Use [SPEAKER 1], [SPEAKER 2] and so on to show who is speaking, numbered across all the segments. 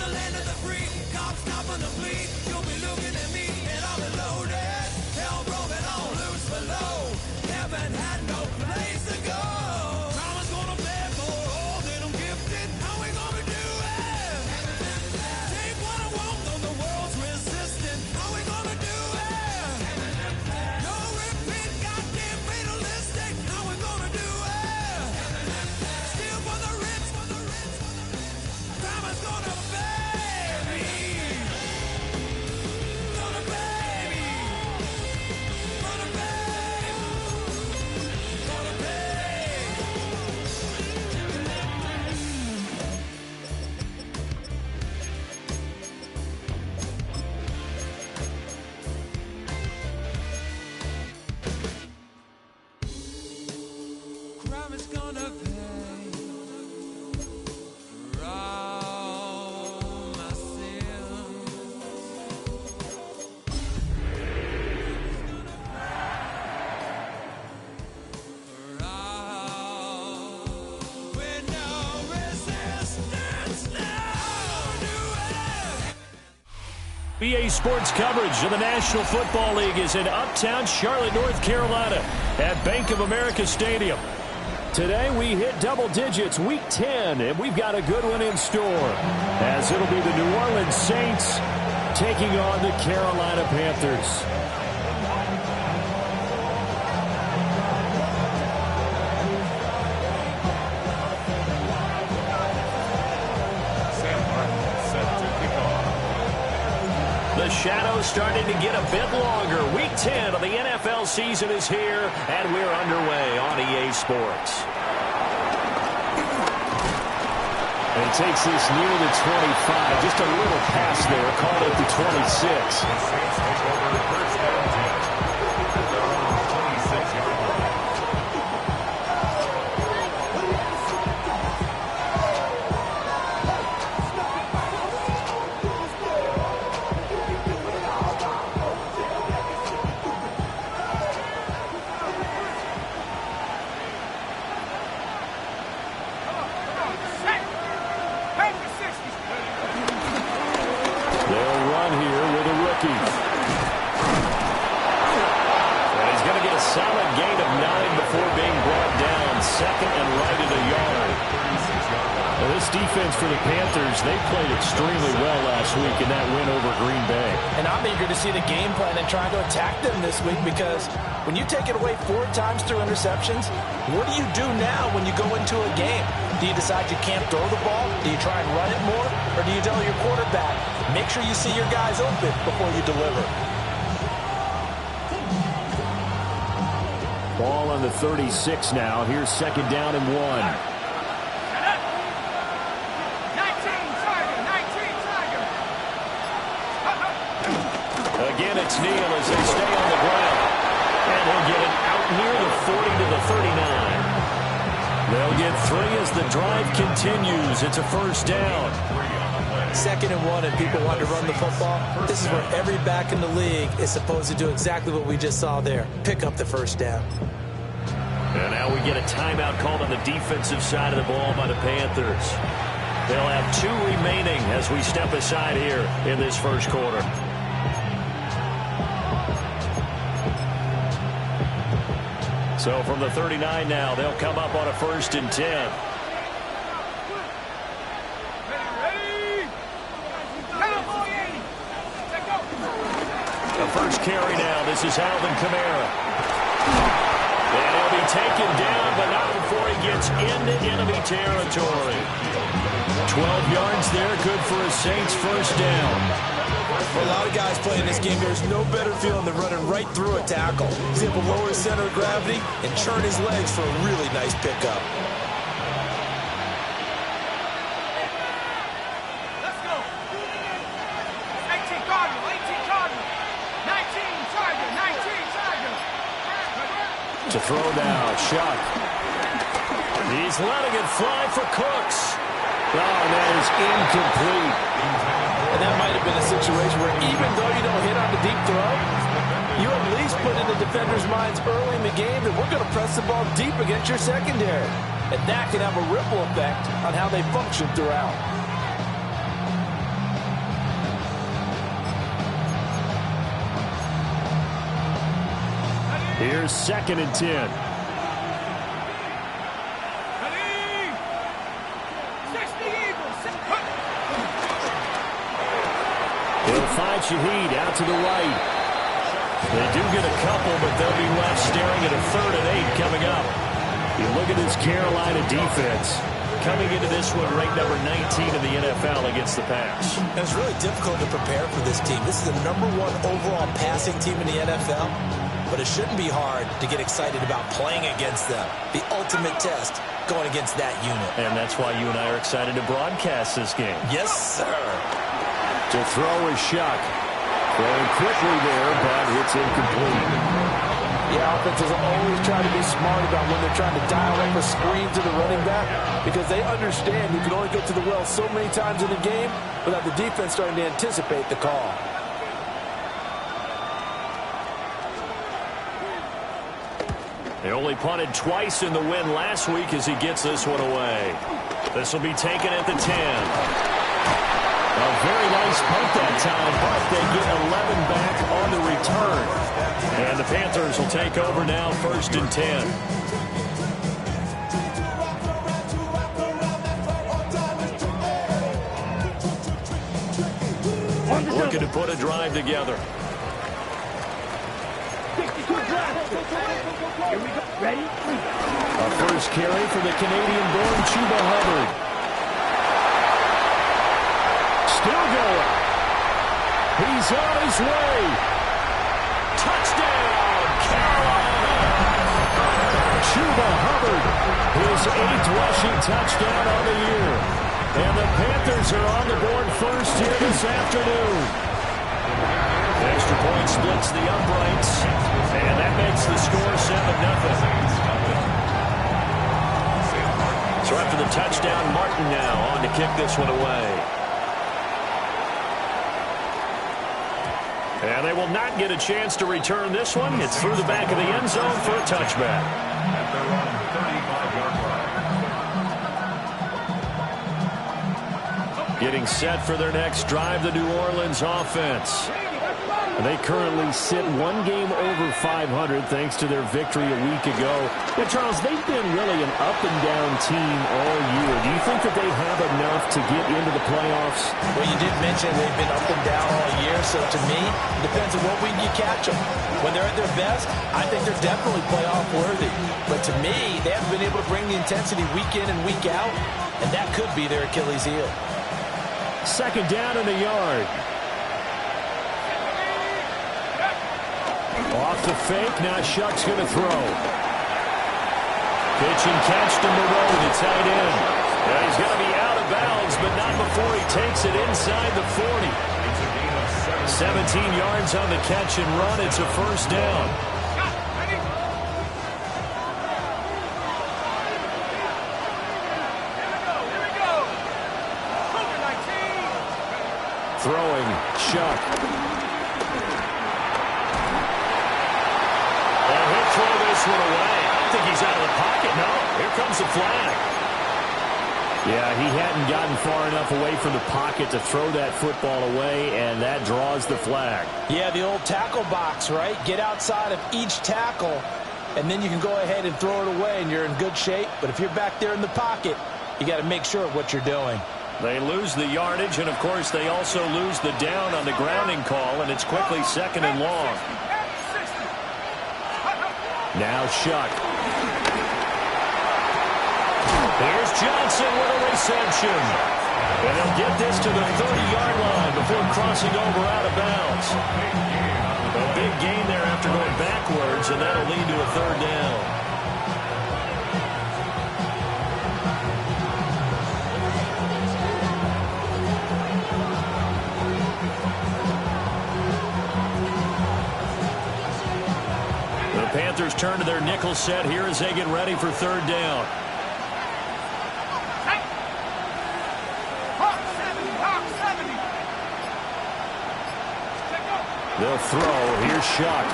[SPEAKER 1] the land of the free, cops stopping the fleet. You'll be looking at me and I'll be loaded. Hell broken on loose below. Haven't had no place to go. Mama's gonna beg for all that I'm gifted. How we gonna do it? Take what I want, though the world's resistant. How we gonna do it? No repeat, goddamn fatalistic. How we gonna do it? Steal for the rich, for the rich, for the rich. Mama's gonna pay me. Gonna pay me. Gonna pay. Gonna pay. Crime is gonna pay for all my sins. For all with no resistance, now do it.
[SPEAKER 2] BA Sports coverage of the National Football League is in Uptown Charlotte, North Carolina at Bank of America Stadium. Today we hit double digits, week 10, and we've got a good one in store, as it'll be the New Orleans Saints taking on the Carolina Panthers. The shadow's starting to get a bit longer. Week 10 of the NFL season is here, and we're underway on EA Sports.
[SPEAKER 3] And he takes this near the 25. Just a little pass there. Called it the 26.
[SPEAKER 2] They'll run here with a rookie. And he's going to get a solid gain of 9 before being brought down. Second and right at a yard. Well, this defense for the Panthers, they played extremely well last week in that win over Green Bay.
[SPEAKER 4] And I'm eager to see the game plan and try to attack them this week, because when you take it away 4 times through interceptions, what do you do now when you go into a game? Do you decide you can't throw the ball? Do you try and run it more? Or do you tell your quarterback, make sure you see your guys open before you deliver?
[SPEAKER 2] Ball on the 36 now. Here's second down and 1. Again, it's Neal as they stay on the ground. And he'll get it out near the 40 to the 39. They'll get 3 as the drive continues. It's a first down.
[SPEAKER 4] Second and 1 and people want to run the football. This is where every back in the league is supposed to do exactly what we just saw there. Pick up the first down.
[SPEAKER 2] And now we get a timeout called on the defensive side of the ball by the Panthers. They'll have 2 remaining as we step aside here in this first quarter. So from the 39 now, they'll come up on a 1st and 10. The first carry now. This is Alvin Kamara. And he'll be taken down, but not before he gets into enemy territory. 12 yards there, good for a Saints first down.
[SPEAKER 4] For a lot of guys playing this game, there's no better feeling than running right through a tackle. He's able to lower his center of gravity and churn his legs for a really nice pickup.
[SPEAKER 1] Let's go. 18 Cardinal, 18 Cardinal. 19 Tiger, 19 Tiger.
[SPEAKER 2] To throw now, Shuck. He's letting it fly for Cooks. Oh, that is incomplete.
[SPEAKER 4] And that might have been a situation where even though you don't hit on the deep throw, you at least put in the defenders' minds early in the game that we're going to press the ball deep against your secondary. And that can have a ripple effect on how they function throughout.
[SPEAKER 2] Here's 2nd and 10. He'll find Shaheed out to the right. They do get a couple, but they'll be left staring at a 3rd and 8 coming up. You look at this Carolina defense. Coming into this one, ranked number 19 in the NFL against the pass.
[SPEAKER 4] It's really difficult to prepare for this team. This is the #1 overall passing team in the NFL, but it shouldn't be hard to get excited about playing against them. The ultimate test going against that unit.
[SPEAKER 2] And that's why you and I are excited to broadcast this game.
[SPEAKER 4] Yes, sir.
[SPEAKER 2] To throw is Shuck. Throwing quickly there, but it's incomplete.
[SPEAKER 5] Yeah, offenses always try to be smart about when they're trying to dial up a screen to the running back because they understand you can only get to the well so many times in a game without the defense starting to anticipate the call.
[SPEAKER 2] They only punted twice in the win last week as he gets this one away. This will be taken at the 10. A very nice punt that time, but they get 11 back on the return. And the Panthers will take over now, 1st and 10. Looking to put a drive together. A first carry for the Canadian-born Chuba Hubbard. Still going. He's on his way. Touchdown, Carolina. Chuba Hubbard, his 8th rushing touchdown on the year. And the Panthers are on the board first here this afternoon. The extra point splits the uprights, and that makes the score 7-0. So after the touchdown, Martin now on to kick this one away. And they will not get a chance to return this one. It's through the back of the end zone for a touchback. Getting set for their next drive, the New Orleans offense. They currently sit 1 game over 500 thanks to their victory a week ago. But, Charles, they've been really an up-and-down team all year. Do you think that they have enough to get into the playoffs?
[SPEAKER 4] Well, you did mention they've been up and down all year, so to me, it depends on what week you catch them. When they're at their best, I think they're definitely playoff worthy. But to me, they haven't been able to bring the intensity week in and week out, and that could be their Achilles heel.
[SPEAKER 2] 2nd down in the yard. Off the fake, now Shuck's going to throw. Pitch and catch to Moreau, the tight end. Yeah, he's going to be out of bounds, but not before he takes it inside the 40. 17 yards on the catch and run. It's a first down. Throwing, Shuck. And he'll throw this one away. I don't think he's out of the pocket, no. Here comes the flag. Yeah, he hadn't gotten far enough away from the pocket to throw that football away, and that draws the flag.
[SPEAKER 4] Yeah, the old tackle box, right? Get outside of each tackle, and then you can go ahead and throw it away, and you're in good shape. But if you're back there in the pocket, you got to make sure of what you're doing.
[SPEAKER 2] They lose the yardage, and, of course, they also lose the down on the grounding call, and it's quickly 2nd and long. Now Shuck. Here's Johnson with a reception. And he'll get this to the 30-yard line before crossing over out of bounds. A big gain there after going backwards, and that'll lead to a 3rd down. The Panthers turn to their nickel set here as they get ready for 3rd down. They'll throw. Here's Shuck.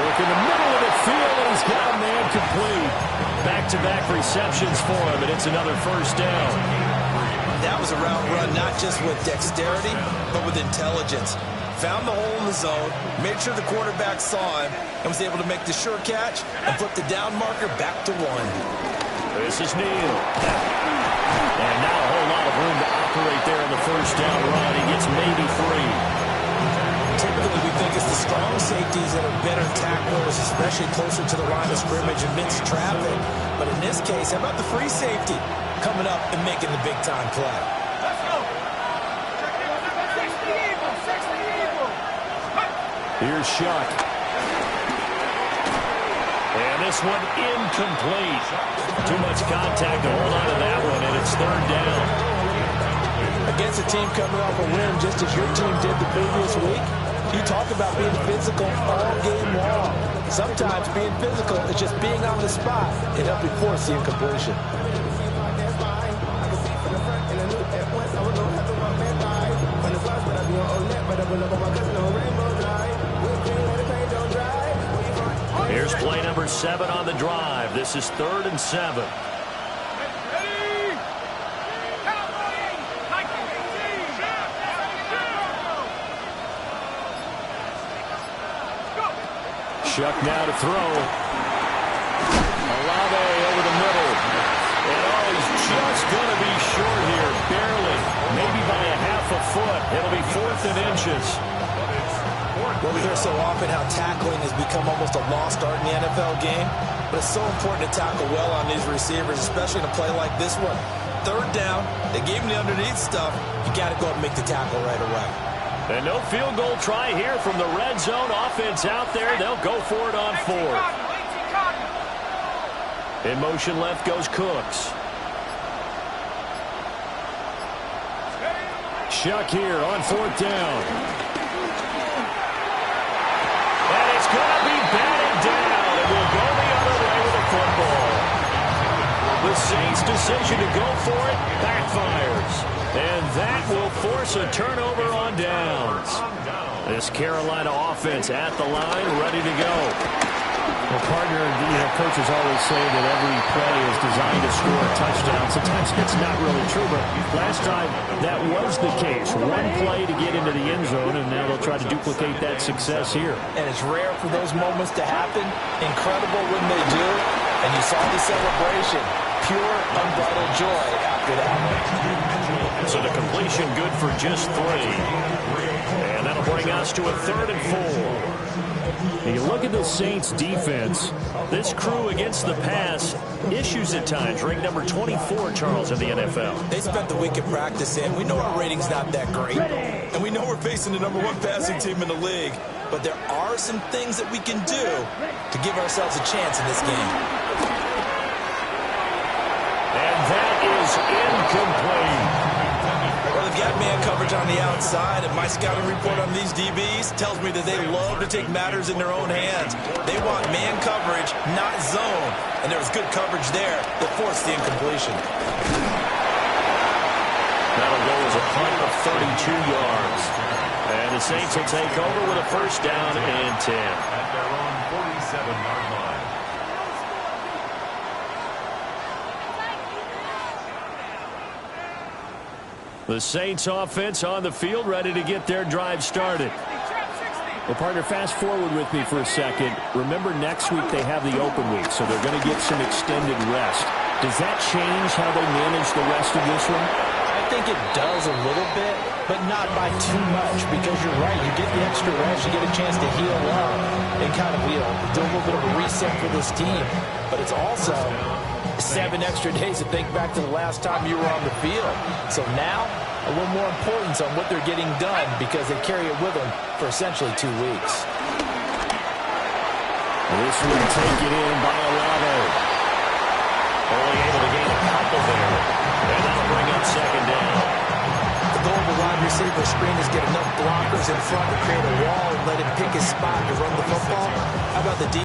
[SPEAKER 2] Work in the middle of the field, and he's got a man complete. Back-to-back receptions for him, and it's another first down.
[SPEAKER 4] That was a route run not just with dexterity, but with intelligence. Found the hole in the zone, made sure the quarterback saw him, and was able to make the sure catch and flip the down marker back to 1.
[SPEAKER 2] This is Neal. And not a whole lot of room to operate there in the first down run. He gets maybe 3.
[SPEAKER 4] Typically, we think it's the strong safeties that are better tacklers, especially closer to the line of scrimmage amidst traffic. But in this case, how about the free safety coming up and making the big-time play?
[SPEAKER 1] Let's go.
[SPEAKER 2] Here's Shuck. And this one incomplete. Too much contact to hold on to that one, and it's 3rd down.
[SPEAKER 4] Against a team coming off a win just as your team did the previous week, you talk about being physical all game long. Sometimes being physical is just being on the spot and helping force the incompletion.
[SPEAKER 2] Here's play number 7 on the drive. This is 3rd and 7. Shuck now to throw. Olave over the middle. And he's just going to be short here, barely. Maybe by a half a foot. It'll be 4th and inches.
[SPEAKER 4] Well, we hear so often how tackling has become almost a lost art in the NFL game. But it's so important to tackle well on these receivers, especially in a play like this one. 3rd down, they gave him the underneath stuff. You got to go and make the tackle right away.
[SPEAKER 2] And no field goal try here from the red zone. Offense out there. They'll go for it on 4th. In motion left goes Cooks. Shuck here on 4th down. And it's going to be batted down. And we'll go the other way with the football. The Saints' decision to go for it backfires. And that will force a turnover on downs. This Carolina offense at the line, ready to go.
[SPEAKER 3] Well, partner, coaches always say that every play is designed to score a touchdown. Sometimes it's not really true, but last time that was the case. One play to get into the end zone, and now they'll try to duplicate that success here.
[SPEAKER 4] And it's rare for those moments to happen. Incredible when they do. And you saw the celebration. Pure, unbridled joy after that.
[SPEAKER 2] So the completion good for just 3. And that'll bring us to a 3rd and 4. And you look at the Saints defense. This crew against the pass, issues at times. Ranked number 24, Charles, in the NFL.
[SPEAKER 4] They spent the week at practice in. We know our rating's not that great. And we know we're facing the number 1 passing team in the league. But there are some things that we can do to give ourselves a chance in this game.
[SPEAKER 2] And that is incomplete.
[SPEAKER 4] Well, they've got man coverage on the outside, and my scouting report on these DBs tells me that they love to take matters in their own hands. They want man coverage, not zone. And there was good coverage there that forced the incompletion.
[SPEAKER 2] That'll go as a punt of 32 yards. And the Saints will take over with a 1st down and 10.
[SPEAKER 1] At their own 47-yard line.
[SPEAKER 2] The Saints offense on the field, ready to get their drive started.
[SPEAKER 3] Well, partner, fast forward with me for a second. Remember, next week they have the open week, so they're going to get some extended rest. Does that change how they manage the rest of this one?
[SPEAKER 4] I think it does a little bit, but not by too much, because you're right. You get the extra rest, you get a chance to heal up and kind of, do a little bit of a reset for this team. But it's also 7 extra days to think back to the last time you were on the field. So now, a little more importance on what they're getting done, because they carry it with them for essentially 2 weeks.
[SPEAKER 2] This one taken in by Olave. Only able to gain a couple there. And that'll bring up 2nd down.
[SPEAKER 4] The goal of a wide receiver screen is get enough blockers in front to create a wall and let him pick his spot to run the football. How about the